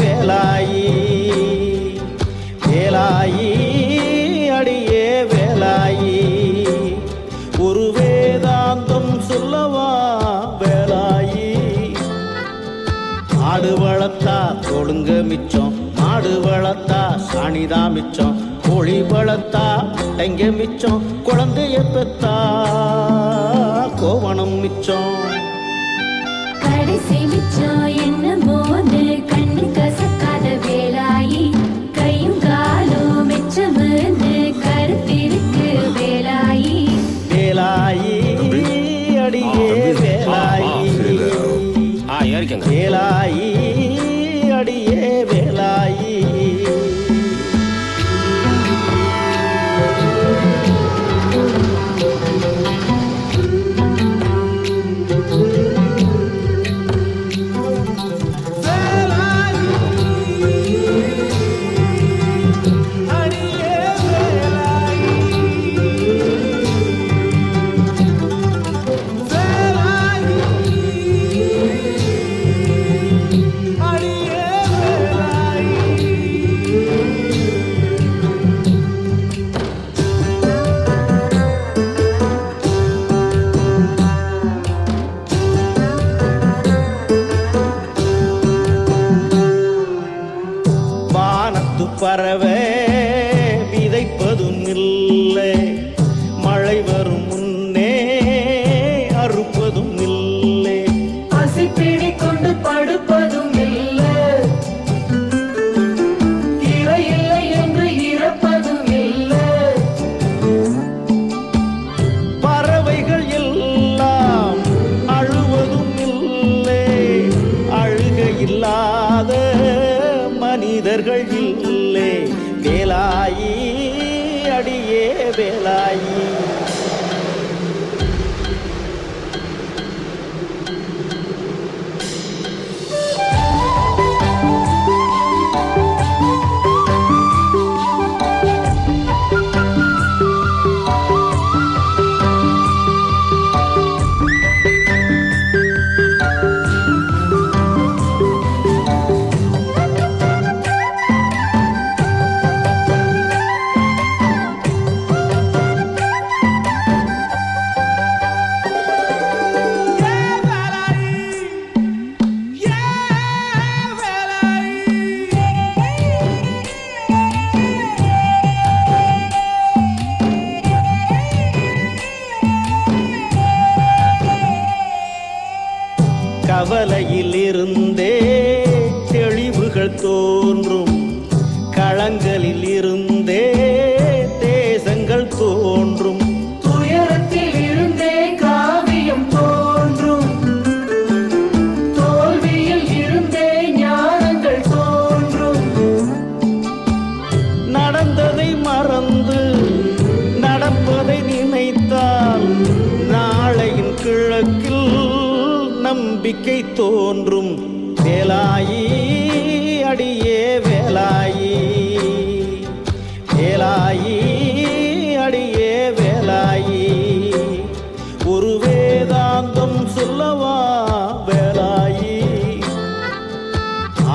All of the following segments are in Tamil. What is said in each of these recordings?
வேலாயி வேலாயி அடியே வேலாயி ஒரு வேதாந்தம் சொல்லவா வேலாயி ஆடு வளர்த்தா தொழுங்க மிச்சம் மாடு வளர்த்தா சாணிதான் மிச்சம் கோழி வளர்த்தா முட்டைங்க மிச்சம் குழந்தைய பெத்தா கோவணம் மிச்சம் கடைசி மிச்சம் என்ன போது கண்ணு கசக்காத வேலாயி கையும் காலும் மிச்சம்னு கருத்திருக்கு வேலாயி வேலாயி அடியே வேலாயி வேலாயி அடியே வேலாயி பறவை விதைப்பதும் இல்லை மழை வரும் முன்னே அறுப்பதும் இல்லை பசிப்பிடி கொண்டு படுப்பதும் இல்லை இறை இல்லை என்று இறப்பதும் இல்லை பறவைகள் எல்லாம் அழுவதும் இல்லை அழுக இல்லாத மனிதர்கள் இல்லை வேலாயி அடியே வேலாயி கவலையில் இருந்தே தெளிவுகள் தோன்றும் களங்களில் இருந்தே தேசங்கள் தோன்றும் துயரத்தில் இருந்தே காவியம் தோன்றும் தோல்வியில் இருந்தே ஞானங்கள் தோன்றும் நடந்ததை மறந்து நடப்பதை நினைத்தால் நாளையின் கிழக்கில் நம்பிக்கை தோன்றும் வேலாயி அடியே வேலாயி வேலாயி அடியே வேலாயி ஒரு வேதாந்தம் சொல்லவா வேலாயி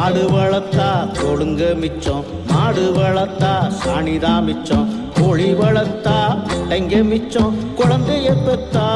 ஆடு வளர்த்தா தொழுங்க மிச்சம் மாடு வளர்த்தா சாணிதான் மிச்சம் கோழி வளர்த்தா முட்டைங்க மிச்சம் குழந்தைய பெத்தா